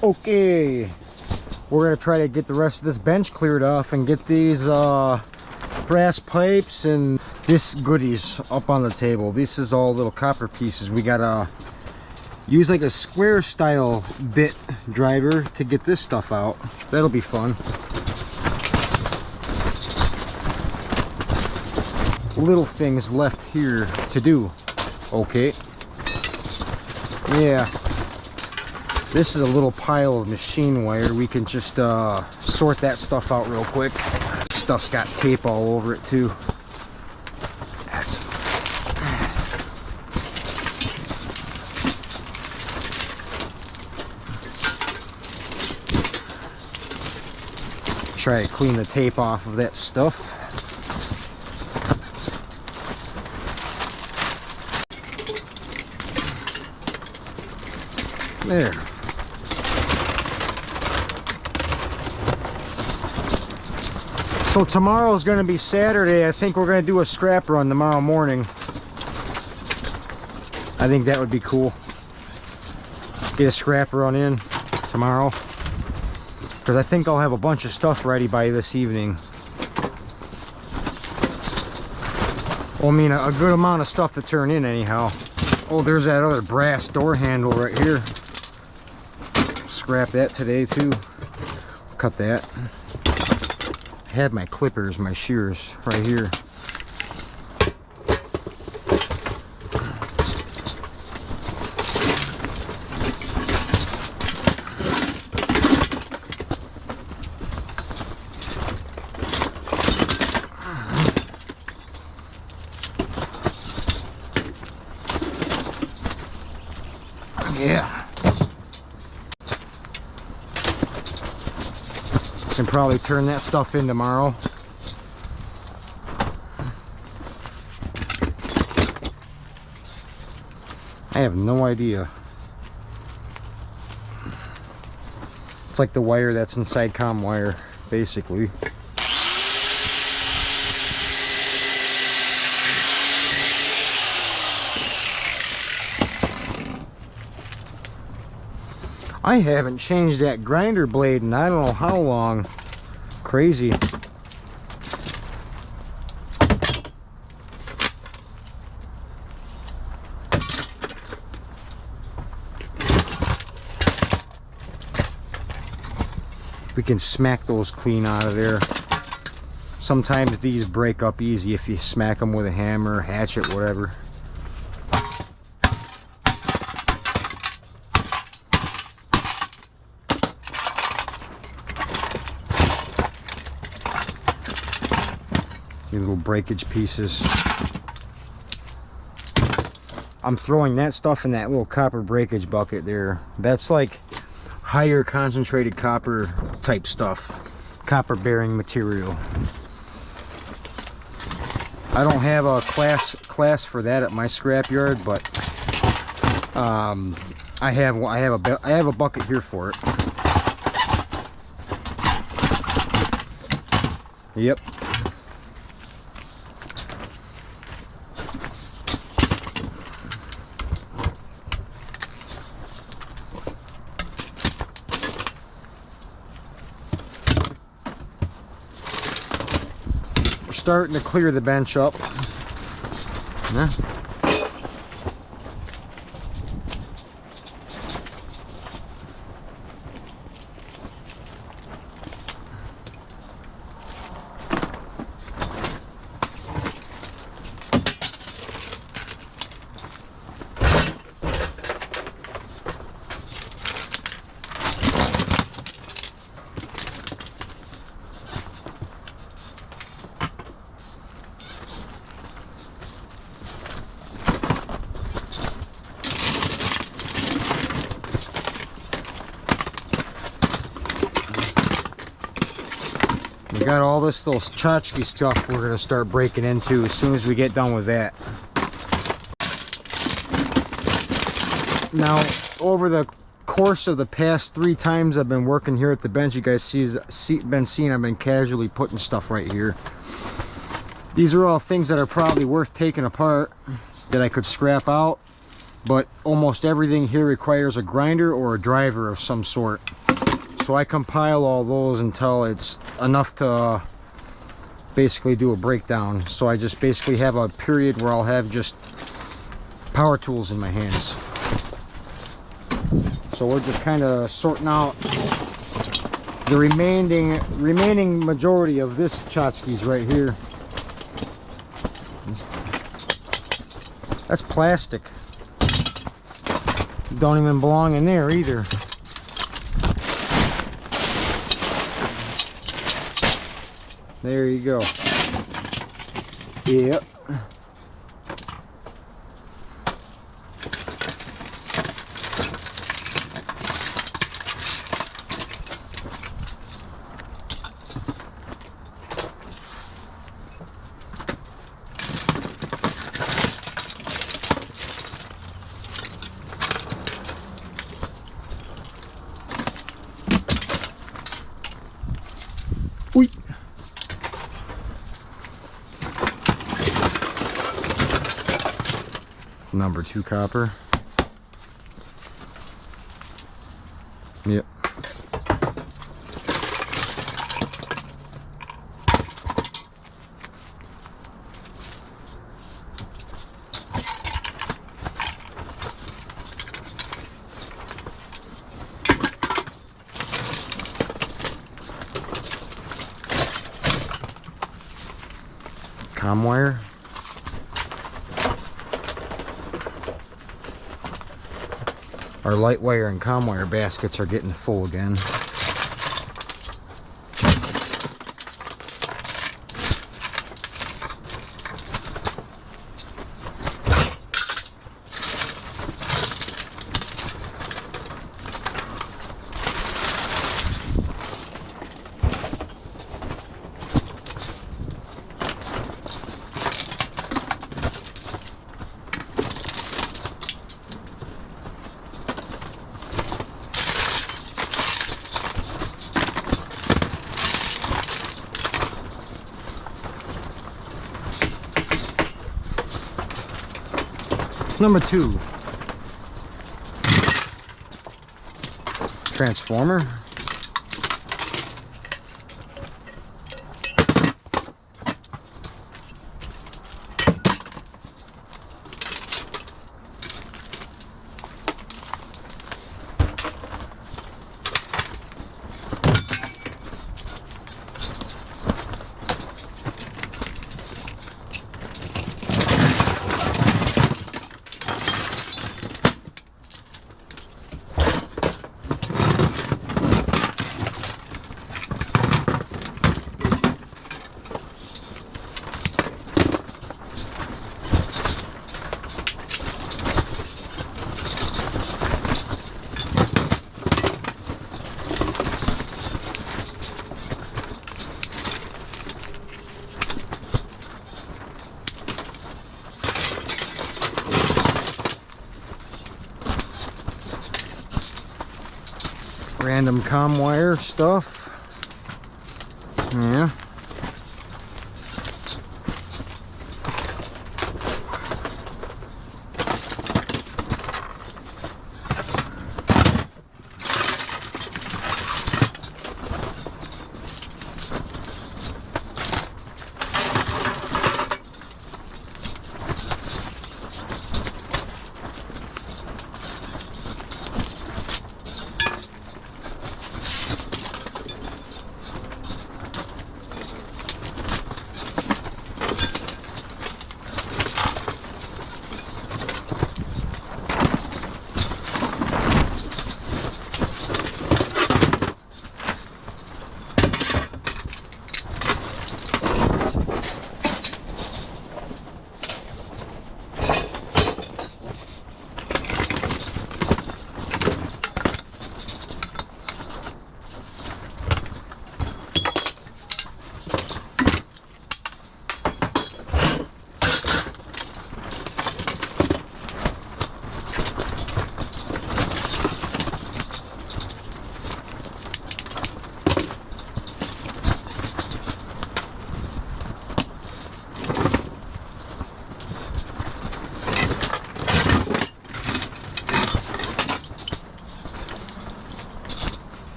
Okay, we're gonna try to get the rest of this bench cleared off and get these brass pipes and this goodies up on the table. This is all little copper pieces. We gotta use like a square style bit driver to get this stuff out. That'll be fun. Little things left here to do. Okay, yeah, this is a little pile of machine wire. We can just sort that stuff out real quick. Stuff's got tape all over it too. That's... try to clean the tape off of that stuff. There. So tomorrow is going to be Saturday. I think we're going to do a scrap run tomorrow morning. I think that would be cool. Get a scrap run in tomorrow. Because I think I'll have a bunch of stuff ready by this evening. Well, I mean, a good amount of stuff to turn in anyhow. Oh, there's that other brass door handle right here. Scrap that today too. Cut that. I had my clippers, my shears right here. Yeah. Can probably turn that stuff in tomorrow. I have no idea. It's like the wire that's inside comm wire, basically. I haven't changed that grinder blade in I don't know how long. Crazy. We can smack those clean out of there. Sometimes these break up easy if you smack them with a hammer, hatchet, whatever. Little breakage pieces. I'm throwing that stuff in that little copper breakage bucket there. That's like higher concentrated copper type stuff, copper bearing material. I don't have a class for that at my scrapyard, but I have a bucket here for it. Yep. Starting to clear the bench up. Yeah. We got all this little tchotchke stuff we're going to start breaking into as soon as we get done with that. Now, over the course of the past 3 times I've been working here at the bench, you guys been seeing I've been casually putting stuff right here. These are all things that are probably worth taking apart that I could scrap out. but almost everything here requires a grinder or a driver of some sort. So I compile all those until it's enough to basically do a breakdown. So I just basically have a period where I'll have just power tools in my hands. So we're just kind of sorting out the remaining majority of this chachkis right here. That's plastic. Don't even belong in there either. There you go. Yep. Oy. Number 2 copper. Yep. Com wire. Our light wire and com wire baskets are getting full again. Number 2, transformer. Random com wire stuff. Yeah.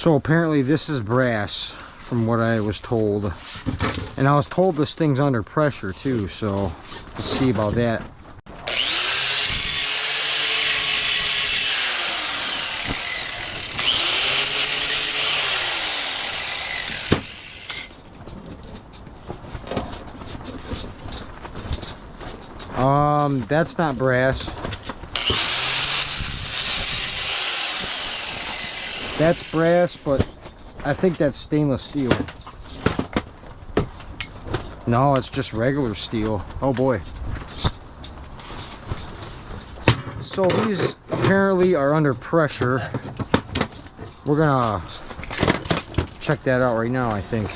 So apparently this is brass, from what I was told. And I was told this thing's under pressure too, so let's see about that. That's not brass. That's brass, but I think that's stainless steel. No, it's just regular steel. Oh boy. So these apparently are under pressure. We're gonna check that out right now, I think.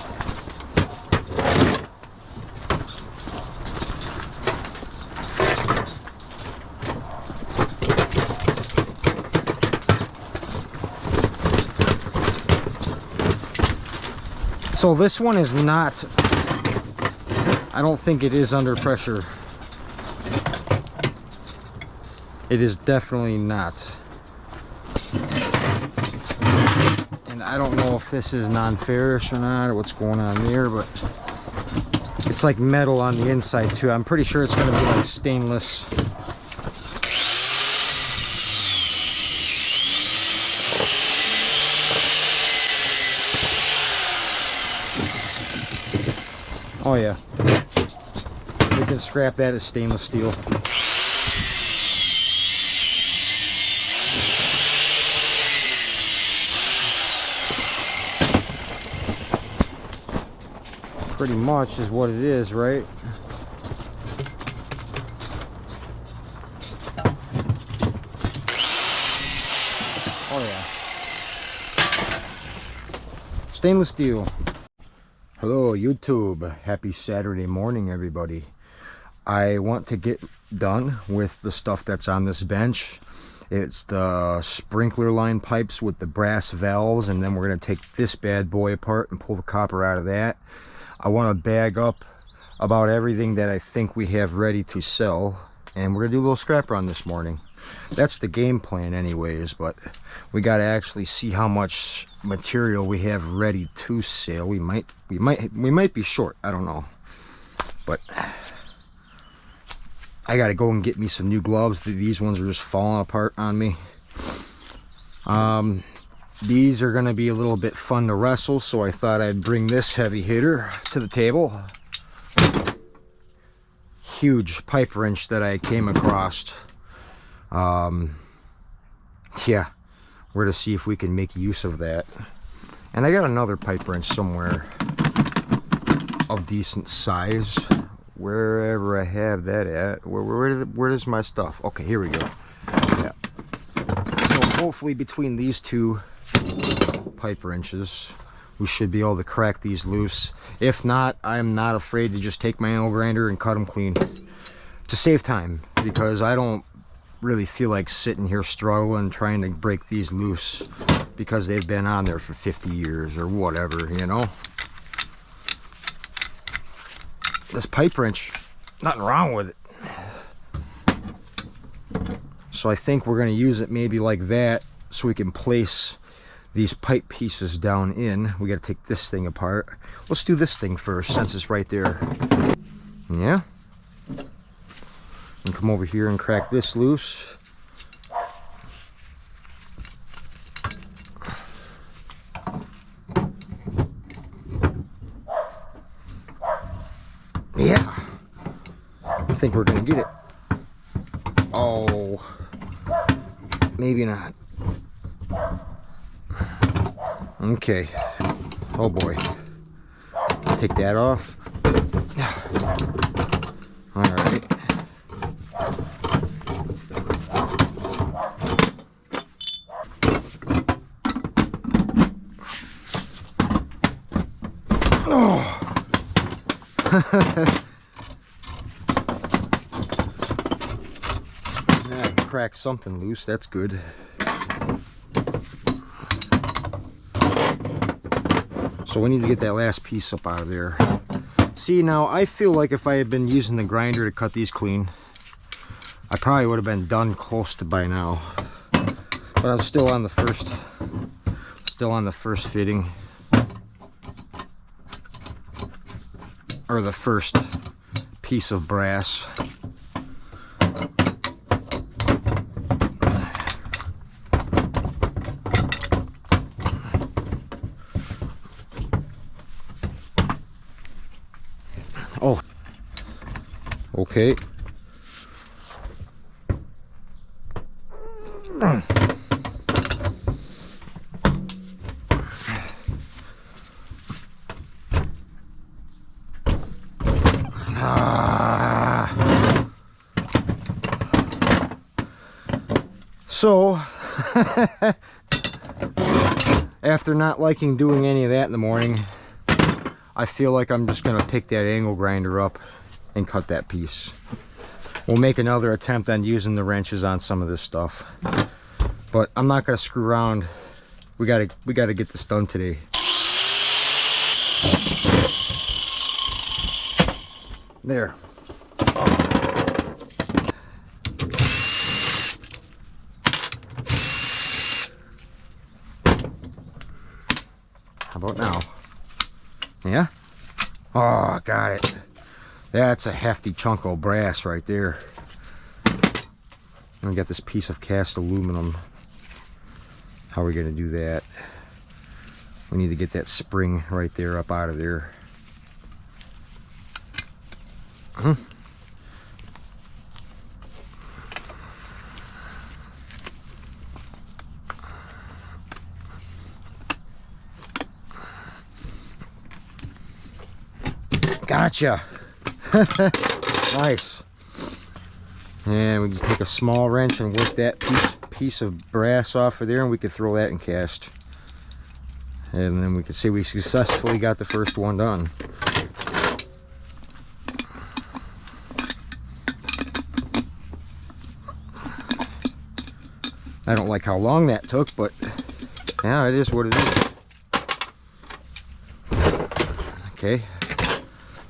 So this one is not, I don't think it is under pressure. It is definitely not. And I don't know if this is non-ferrous or not, or what's going on there, but it's like metal on the inside too. I'm pretty sure it's going to be like stainless. Oh yeah, we can scrap that as stainless steel. Pretty much is what it is, right? Oh yeah, stainless steel. Hello YouTube, happy Saturday morning everybody. I want to get done with the stuff that's on this bench. It's the sprinkler line pipes with the brass valves, and then we're going to take this bad boy apart and pull the copper out of that. I want to bag up about everything that I think we have ready to sell, and we're going to do a little scrap run this morning. That's the game plan anyways, but we got to actually see how much material we have ready to sell. We might be short, I don't know, but I got to go and get me some new gloves. These ones are just falling apart on me. These are going to be a little bit fun to wrestle, so I thought I'd bring this heavy hitter to the table. Huge pipe wrench that I came across. Yeah, we're to see if we can make use of that. And I got another pipe wrench somewhere of decent size, wherever I have that at. Where is my stuff? Okay, here we go. Yeah. So hopefully between these two pipe wrenches we should be able to crack these loose. If not, I'm not afraid to just take my angle grinder and cut them clean to save time, because I don't really feel like sitting here struggling trying to break these loose because they've been on there for 50 years or whatever, you know. This pipe wrench, nothing wrong with it. So I think we're going to use it maybe like that, so we can place these pipe pieces down in. We got to take this thing apart. Let's do this thing first, since it's right there. Yeah. And come over here and crack this loose. Yeah. I think we're gonna get it. Oh, maybe not. Okay. Oh boy. Take that off. All right. Oh. Yeah, crack something loose. That's good. So we need to get that last piece up out of there. See, now I feel like if I had been using the grinder to cut these clean, I probably would have been done close to by now. But I'm still on the first still on the first fitting, or the first piece of brass. Oh, okay. So, after not liking doing any of that in the morning, I feel like I'm just gonna pick that angle grinder up and cut that piece. We'll make another attempt on using the wrenches on some of this stuff, but I'm not gonna screw around. We gotta get this done today. There. How about now? Yeah? Oh, got it. That's a hefty chunk of brass right there. And we got this piece of cast aluminum. How are we gonna do that? We need to get that spring right there up out of there. Gotcha. Nice. And we can take a small wrench and work that piece of brass off of there, and we could throw that in cast. And then we can see we successfully got the first one done. I don't like how long that took, but yeah, it is what it is. Okay.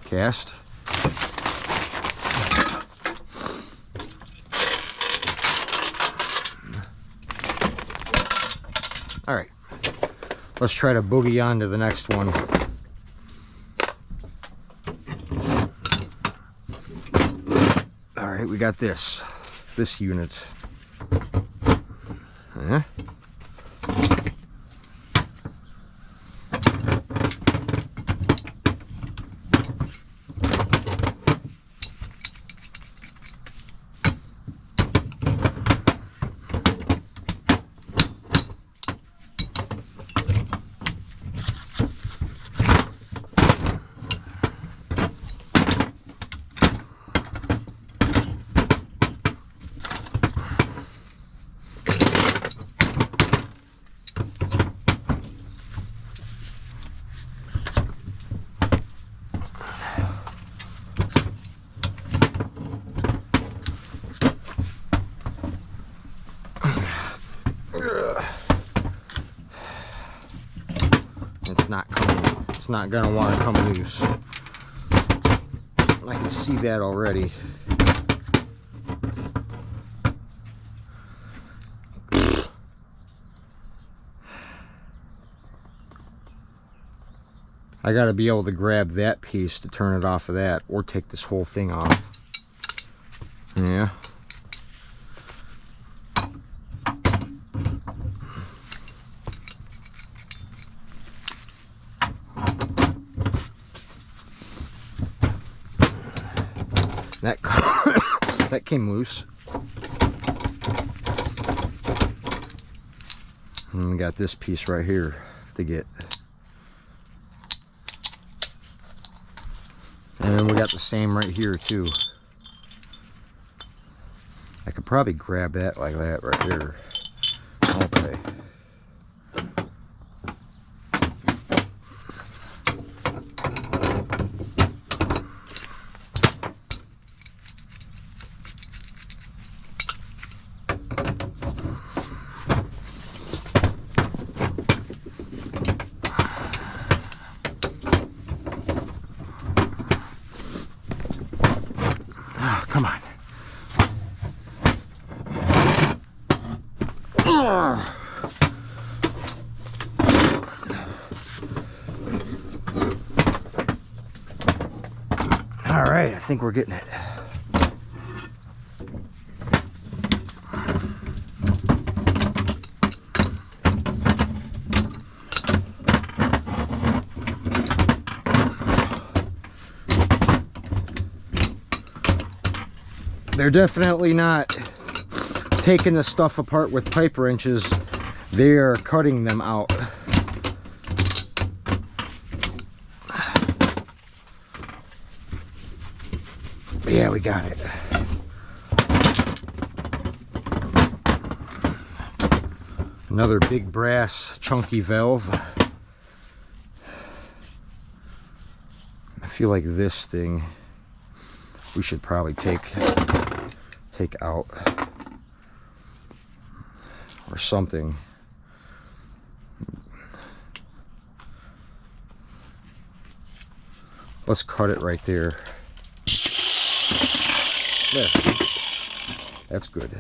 Cast. All right, let's try to boogie on to the next one. All right, we got this unit. It's not gonna want to come loose. I can see that already. I gotta be able to grab that piece to turn it off of that, or take this whole thing off. Yeah. That came loose. And we got this piece right here to get. And we got the same right here too. I could probably grab that like that right there. Okay. Come on. right, I think we're getting it. They're definitely not taking the stuff apart with pipe wrenches. They are cutting them out. Yeah, we got it. Another big brass chunky valve. I feel like this thing we should probably take out or something. Let's cut it right there. There. That's good.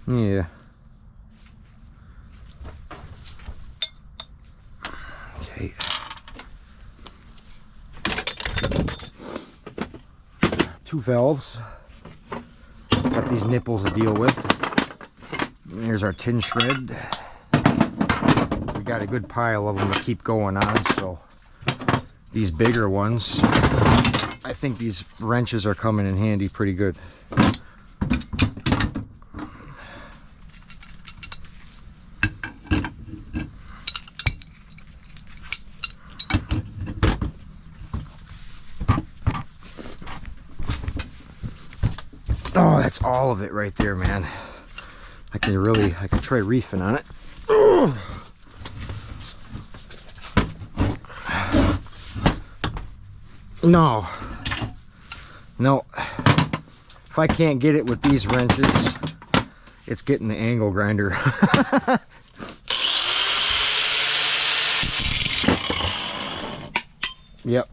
Yeah. Okay. Two valves. Got these nipples to deal with. And here's our tin shred. We got a good pile of them to keep going on, so these bigger ones, I think these wrenches are coming in handy pretty good. Oh, that's all of it right there, man. I can try reefing on it. No. If I can't get it with these wrenches, it's getting the angle grinder. Yep.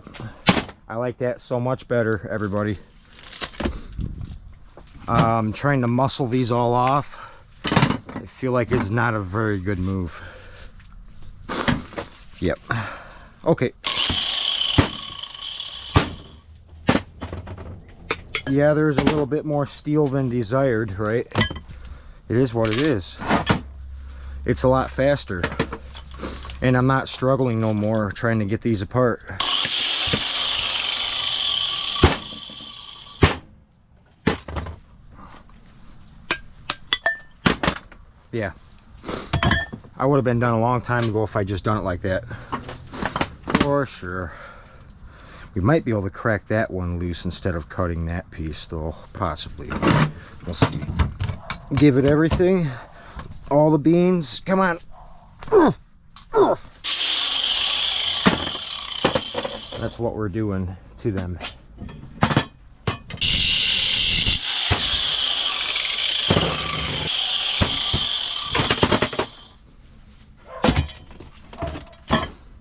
I like that so much better, everybody. I'm trying to muscle these all off. I feel like it's not a very good move. Yep. Okay. Yeah, there's a little bit more steel than desired, right? It is what it is. It's a lot faster. And I'm not struggling no more trying to get these apart. Yeah. I would have been done a long time ago if I just done it like that. For sure. We might be able to crack that one loose instead of cutting that piece, though. Possibly. We'll see. Give it everything. All the beans. Come on. That's what we're doing to them.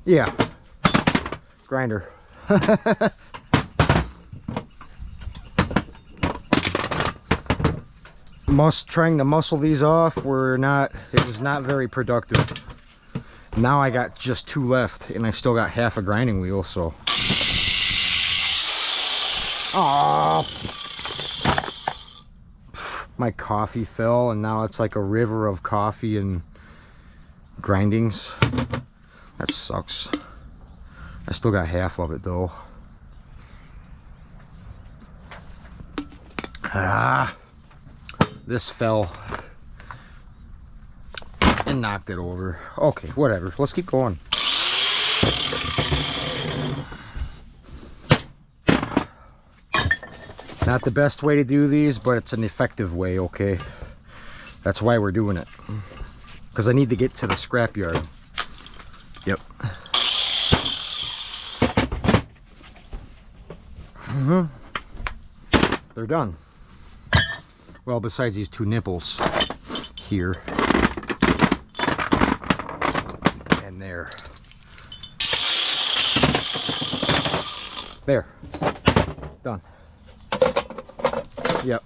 Yeah. Grinder. Trying to muscle these off it was not very productive. Now I got just two left and I still got half a grinding wheel, so. Oh, my coffee fell and now it's like a river of coffee and grindings. That sucks. I still got half of it though. This fell and knocked it over. Okay, whatever. Let's keep going. Not the best way to do these, but it's an effective way, okay? That's why we're doing it. Because I need to get to the scrapyard. Yep. They're done. Well, besides these two nipples here and there. There. Done. Yep.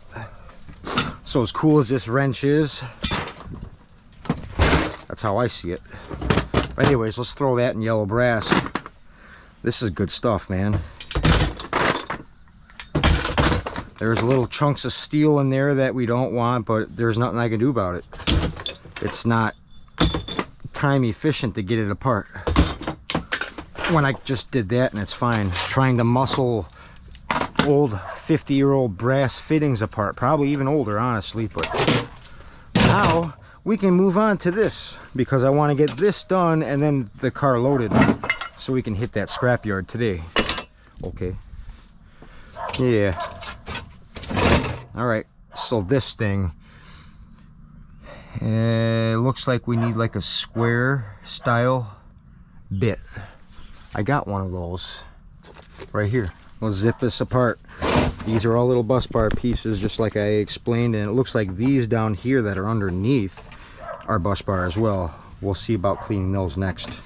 So as cool as this wrench is, that's how I see it. But anyways, let's throw that in yellow brass. This is good stuff, man. There's little chunks of steel in there that we don't want, but there's nothing I can do about it. It's not time efficient to get it apart when I just did that, and it's fine. Trying to muscle old 50-year-old brass fittings apart, probably even older, honestly. But now we can move on to this, because I want to get this done and then the car loaded so we can hit that scrapyard today. Okay. Yeah. All right. So this thing, it looks like we need like a square style bit. I got one of those right here. We'll zip this apart. These are all little bus bar pieces, just like I explained, and it looks like these down here that are underneath are bus bar as well. We'll see about cleaning those next.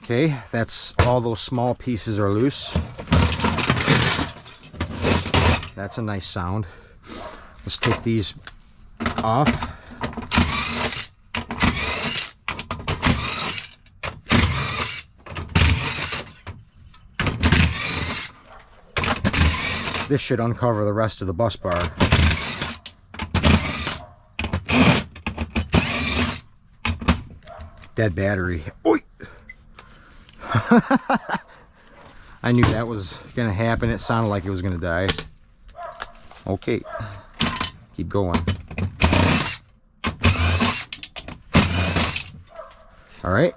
Okay, that's all those small pieces are loose. That's a nice sound. Let's take these off. This should uncover the rest of the bus bar. Dead battery. Oi! I knew that was gonna happen. It sounded like it was gonna die. Okay, keep going. All right,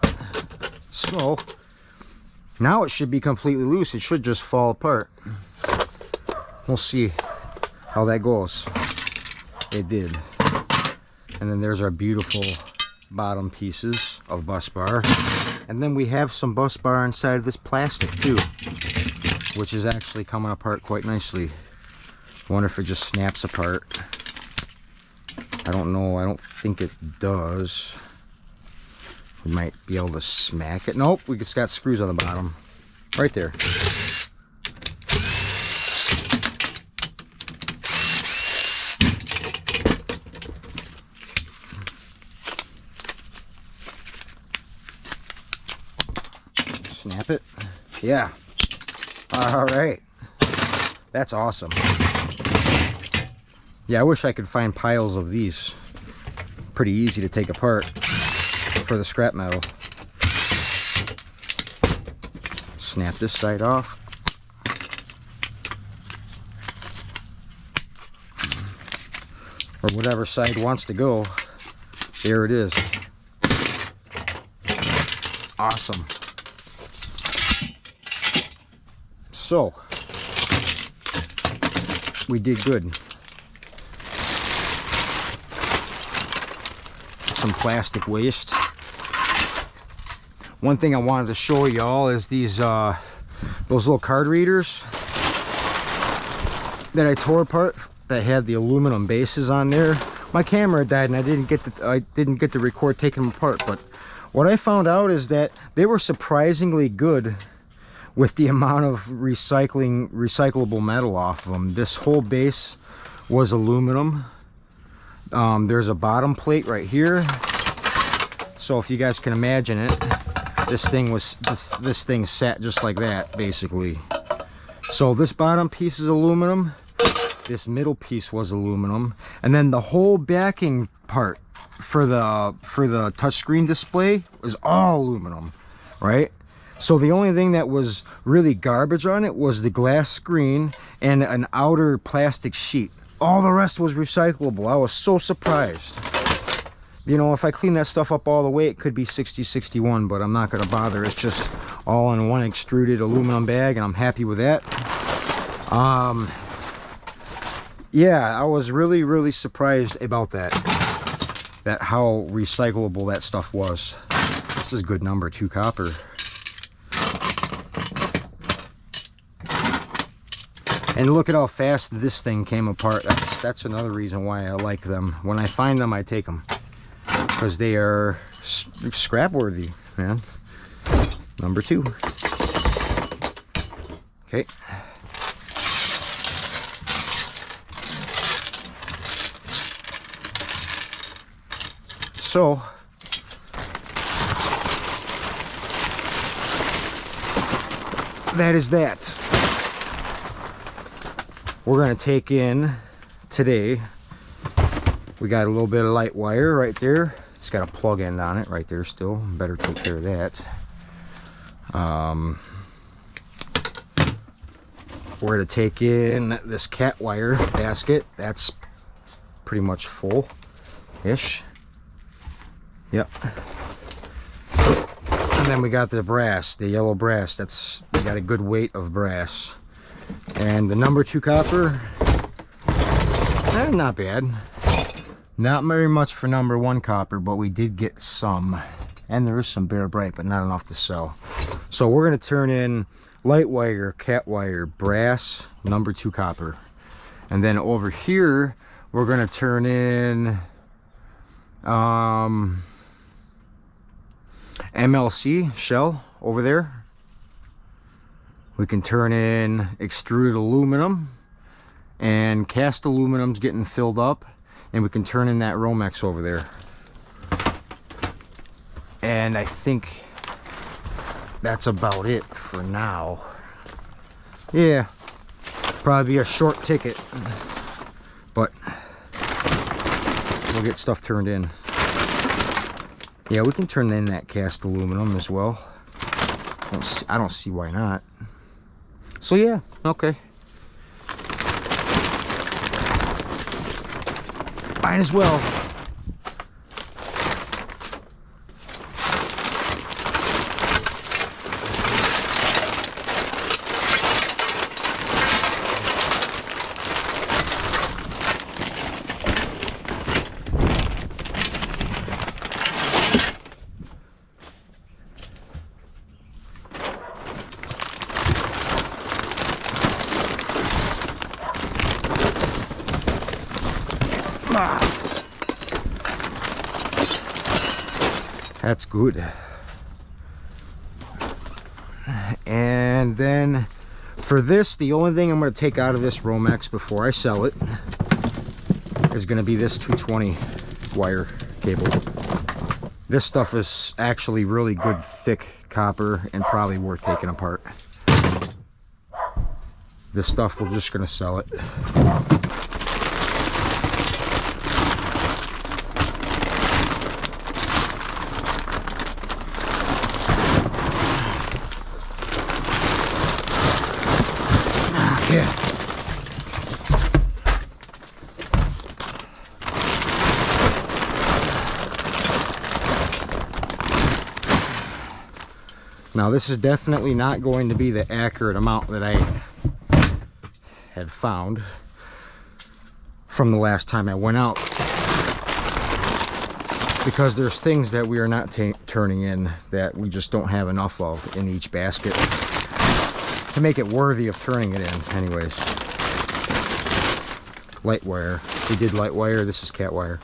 so now it should be completely loose. It should just fall apart. We'll see how that goes. It did. And then there's our beautiful bottom pieces of bus bar. And then we have some bus bar inside of this plastic too, which is actually coming apart quite nicely. Wonder if it just snaps apart. I don't know. I don't think it does. We might be able to smack it. Nope, we just got screws on the bottom. Right there. Snap it. Yeah. All right. That's awesome. Yeah, I wish I could find piles of these. Pretty easy to take apart for the scrap metal. Snap this side off. Or whatever side wants to go. There it is. Awesome. So, we did good. Some plastic waste. One thing I wanted to show y'all is these those little card readers that I tore apart that had the aluminum bases on there. My camera died and I didn't get to record taking them apart, but what I found out is that they were surprisingly good with the amount of recyclable metal off of them. This whole base was aluminum. There's a bottom plate right here. So if you guys can imagine it, this thing sat just like that, basically. So this bottom piece is aluminum. This middle piece was aluminum, and then the whole backing part for the touchscreen display was all aluminum, right? So the only thing that was really garbage on it was the glass screen and an outer plastic sheet. All the rest was recyclable. I was so surprised. You know, if I clean that stuff up all the way, it could be 60-61, but I'm not going to bother. It's just all in one extruded aluminum bag, and I'm happy with that. Yeah, I was really surprised about that how recyclable that stuff was. This is good number 2 copper. And look at how fast this thing came apart. That's another reason why I like them. When I find them, I take them. Because they are scrap worthy, man. Number 2. Okay. So, that is that. We're going to take in today, we got a little bit of light wire right there. It's got a plug end on it right there still. Better take care of that. We're going to take in this cat wire basket. That's pretty much full-ish. Yep. And then we got the brass, the yellow brass. We got a good weight of brass. And the number 2 copper, not bad. Not very much for number 1 copper, but we did get some. And there is some bare bright, but not enough to sell. So we're going to turn in light wire, cat wire, brass, number 2 copper. And then over here, we're going to turn in MLC shell over there. We can turn in extruded aluminum, and cast aluminum's getting filled up, and we can turn in that Romex over there. And I think that's about it for now. Yeah, probably a short ticket, but we'll get stuff turned in. Yeah, we can turn in that cast aluminum as well. I don't see why not. So yeah, okay. Might as well. That's good. And then for this, the only thing I'm going to take out of this Romex before I sell it is going to be this 220 wire cable. This stuff is actually really good thick copper and probably worth taking apart. This stuff, we're just going to sell it. Yeah. Now this is definitely not going to be the accurate amount that I had found from the last time I went out, because there's things that we are not turning in that we just don't have enough of in each basket to make it worthy of turning it in. Anyways, light wire, we did light wire. This is cat wire.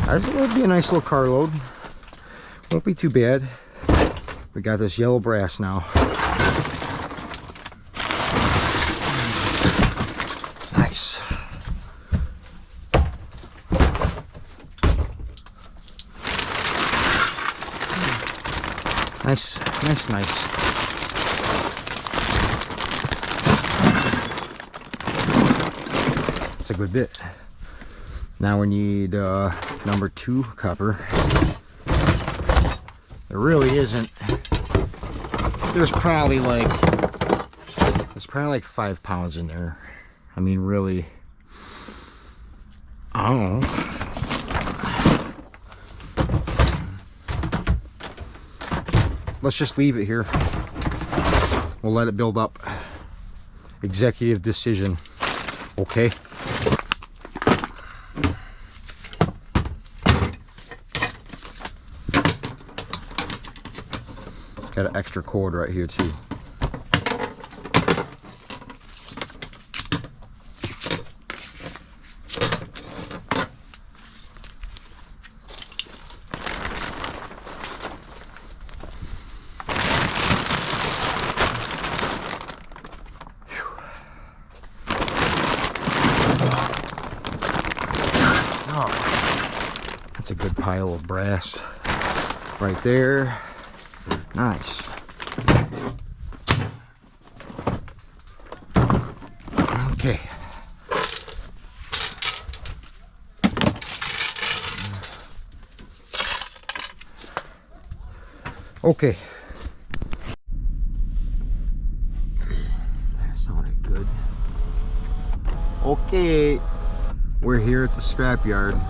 This would be a nice little carload. Won't be too bad. We got this yellow brass now. Nice. Nice. It's a good bit. Now we need number 2 copper. There really isn't. There's probably like 5 pounds in there. I mean, really. I don't know. Let's just leave it here. We'll let it build up. Executive decision. Okay. Got an extra cord right here too. That's a good pile of brass right there. Nice. Okay. Okay. That sounded good. Okay. We're here at the scrapyard.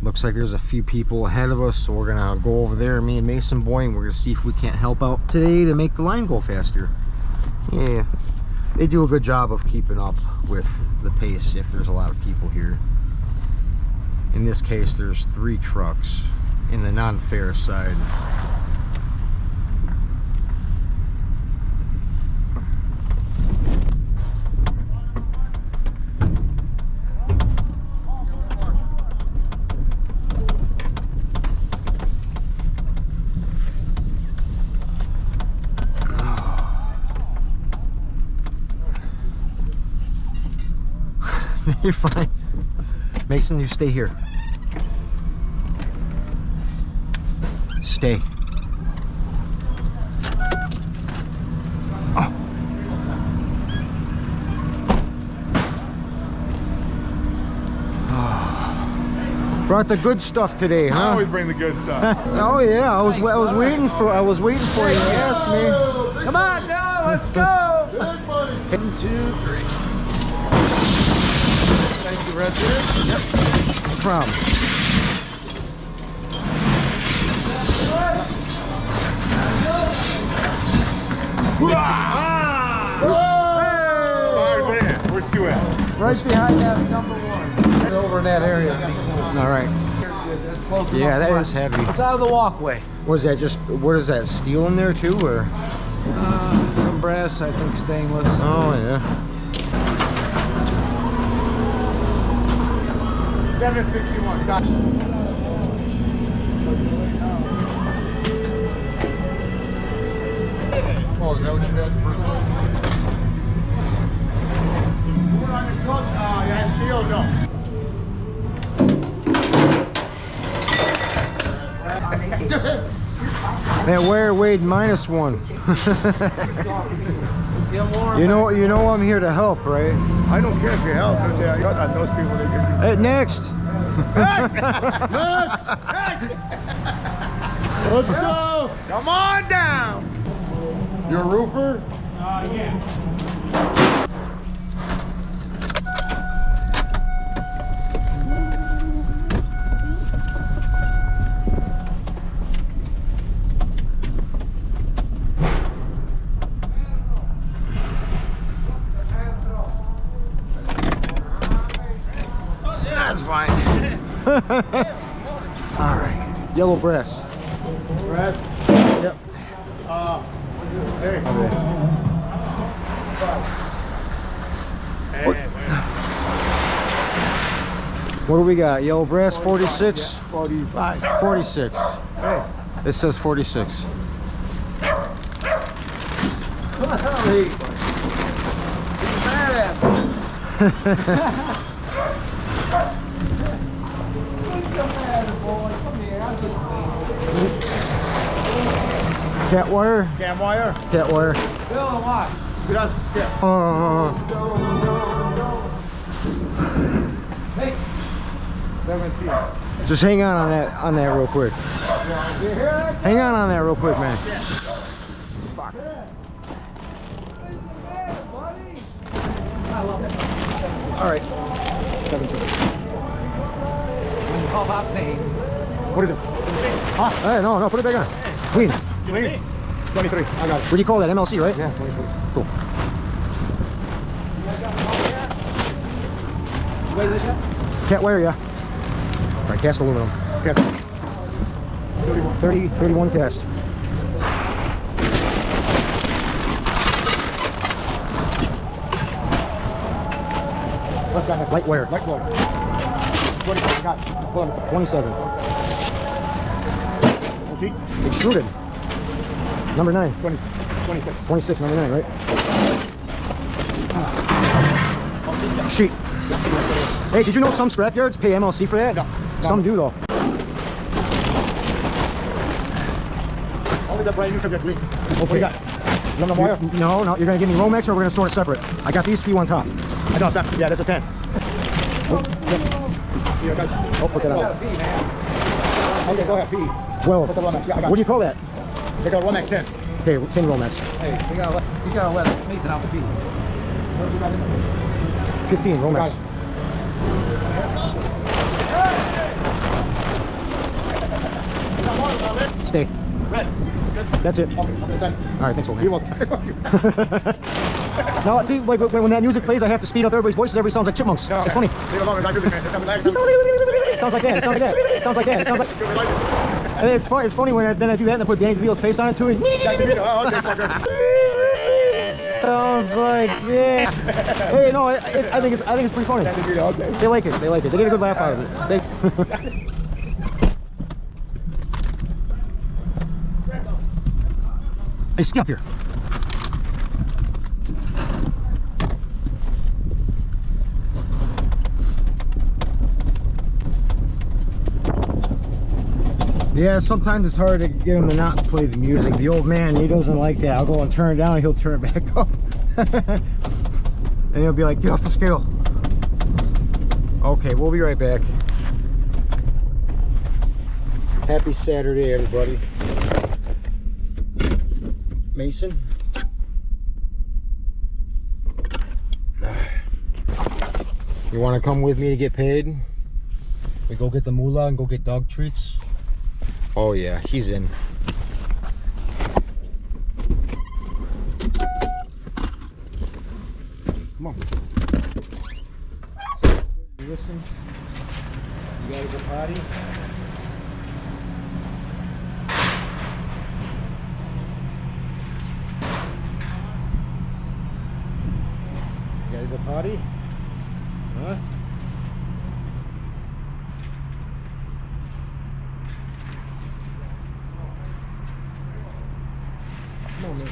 Looks like there's a few people ahead of us, so we're gonna go over there, me and Mason Boy, and we're gonna see if we can't help out today to make the line go faster. Yeah, they do a good job of keeping up with the pace if there's a lot of people here. In this case, there's 3 trucks in the non-ferrous side. You're fine. Mason, you stay here. Stay. Oh. Oh. Brought the good stuff today, huh? I always bring the good stuff. Oh yeah, I was waiting for you to ask me. Come on now, let's go. 1, 2, 3. Thank you, right there. Yep. No problem. Alright, man, where's you at? Right behind that number 1. Over in that area. All right. That's close Yeah, enough. that is heavy. It's out of the walkway. What is that? What is that? Steel in there too, or? Some brass, I think stainless. Oh yeah. 761. Gotcha. Oh, is that what you had first one? Put on the truck. Yeah, steel, no. That wire weighed -1. You know I'm here to help, right? I don't care if you help, but I got those people that give you. Hey, next. Next! Let's go! Come on down! You're a roofer? Yeah. That's fine. All right. Yellow brass. Brad? Yep. Hey. What do we got? Yellow brass, 46? 45. 46. Hey. It says 46. He's mad at me. Cat wire? Cam wire? Cat wire. Bill, what? Get us the skip. Hey, 17. Just hang on that real quick. you hear that? Hang on that real quick, man. Fuck. I love it. All right. 17. When you call Bob's name. What is it? Huh? Hey, no, put it back on. Clean. Clean. 23. I got it. What do you call that? MLC, right? Yeah, 23. Cool. Wait, this yet? Cat wire, yeah. All right, cast aluminum. Okay. 31 cast. What's that? Light wire. Light wire. 27, got it. Hold on a second. 27. Oh, sheet? Extruded. Number 9. 26. 26, number 9, right? Sheet. Hey, did you know some scrapyards pay MLC for that? No. Some do though. Only the brand new can get green. Okay. What do you got? You want the wire? No, you're gonna give me Romex or we're gonna sort it separate. I got these few on top. I know, it's yeah, that's a 10. Here, I got you. Oh, put that on. Okay, go ahead, P. 12. Put the Romex. Yeah, I got What do you call that? They got Romex 10. Okay, 10 Romex. Hey, you gotta let Mason out the beat. 15 Romex. Stay. Red. That's it. Okay, I'm gonna send. All right, thanks, old You man. will. Now, see, like when that music plays, I have to speed up everybody's voices. Everybody sounds like chipmunks. No, It's funny. leave alone, I do this, man. It sounds like It sounds like that. It sounds like that. It sounds like that. It sounds like. And it's funny. It's funny when I do that and I put Danny DeVito's face on it too. Sounds like yeah. Hey, no, I think it's pretty funny. They like it. They like it. They get a good laugh out of it. Hey, ski up here. Yeah, sometimes it's hard to get him to not play the music. The old man, he doesn't like that. I'll go and turn it down and he'll turn it back up. And he'll be like, get off the scale. Okay, we'll be right back. Happy Saturday, everybody. Mason. You want to come with me to get paid? We go get the moolah and go get dog treats. Oh yeah, he's in. Come on. Listen. You gotta go potty. You gotta go potty? Huh? Come on, man.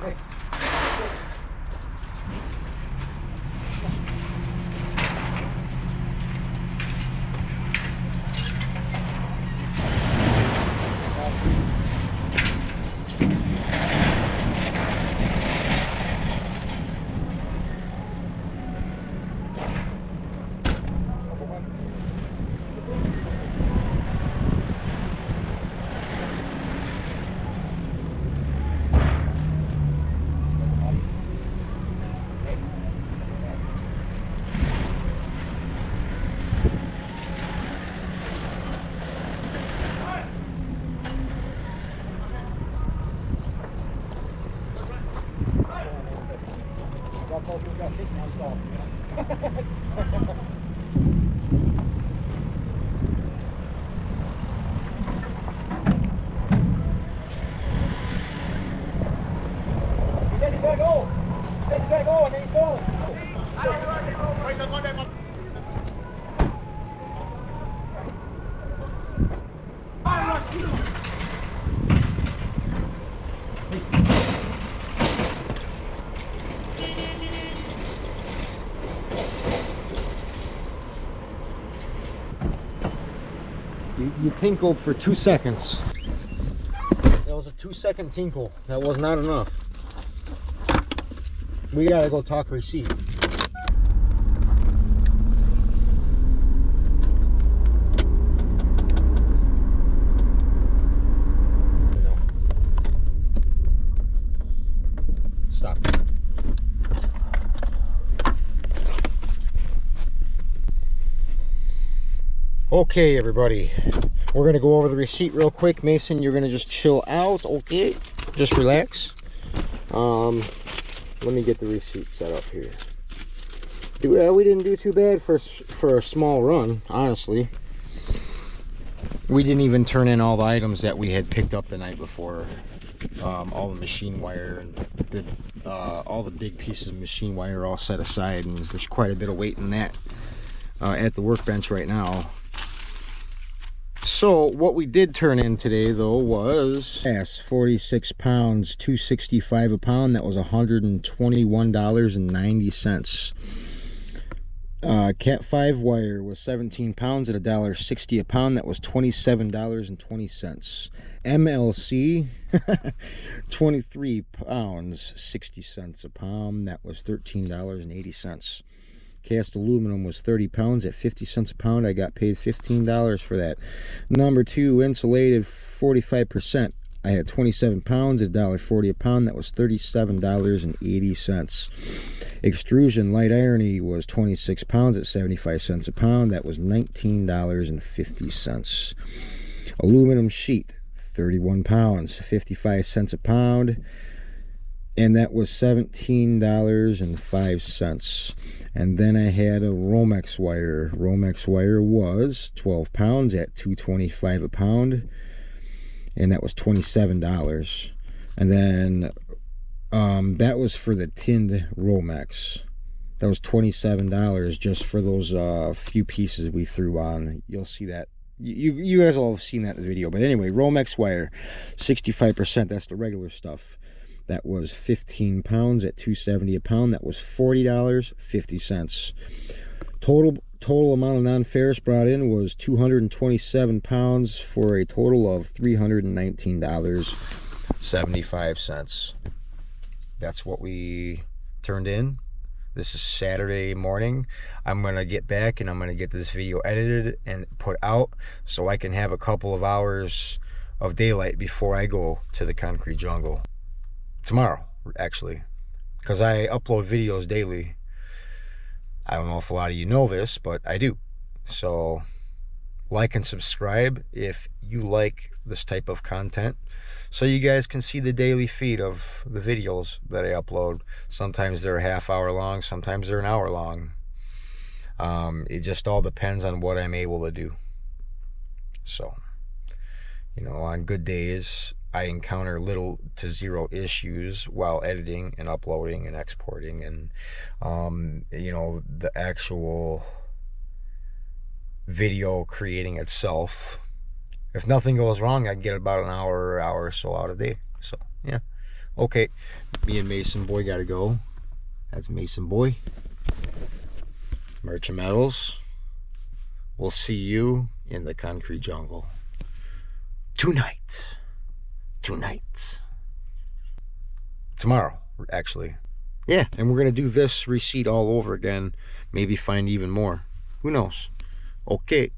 Hey. He says he's gonna go. He says he's gonna go and then he's falling. You tinkled for 2 seconds. That was a 2-second tinkle. That was not enough. We gotta go talk receipt. No. Stop. Okay, everybody. We're gonna go over the receipt real quick. Mason, you're gonna just chill out, okay? Just relax. Let me get the receipt set up here. We didn't do too bad for a small run, honestly. We didn't even turn in all the items that we had picked up the night before. All the machine wire and all the big pieces of machine wire are all set aside, and there's quite a bit of weight in that at the workbench right now. So what we did turn in today though was 46 pounds, $2.65 a pound. That was $121.90. Cat 5 wire was 17 pounds at $1.60 a pound. That was $27.20. MLC 23 pounds, 60 cents a pound. That was $13.80. Cast aluminum was 30 pounds at 50 cents a pound. I got paid $15 for that. Number 2, insulated 45%. I had 27 pounds at $1.40 a pound. That was $37.80. Extrusion light irony was 26 pounds at 75 cents a pound. That was $19.50. Aluminum sheet, 31 pounds, 55 cents a pound. And that was $17.05. And then I had a Romex wire. Romex wire was 12 pounds at $2.25 a pound. And that was $27. And then that was for the tinned Romex. That was $27 just for those few pieces we threw on. You'll see that. You guys all have seen that in the video. But anyway, Romex wire, 65%. That's the regular stuff. That was 15 pounds at $2.70 a pound. That was $40.50. Total amount of non-ferrous brought in was 227 pounds for a total of $319.75. That's what we turned in. This is Saturday morning. I'm going to get back and I'm going to get this video edited and put out so I can have a couple of hours of daylight before I go to the concrete jungle. Tomorrow, actually, because I upload videos daily. I don't know if a lot of you know this, but I do. So like and subscribe if you like this type of content, so you guys can see the daily feed of the videos that I upload. Sometimes they're a half hour long, sometimes they're an hour long. It just all depends on what I'm able to do. So, you know, on good days I encounter little to zero issues while editing and uploading and exporting, and you know, the actual video creating itself. If nothing goes wrong, I can get about an hour or so out a day. So yeah, okay, me and Mason Boy gotta go. That's Mason Boy, Merchant Metals. We'll see you in the concrete jungle tonight. Tomorrow, actually. Yeah, and we're gonna do this receipt all over again. Maybe find even more. Who knows? Okay.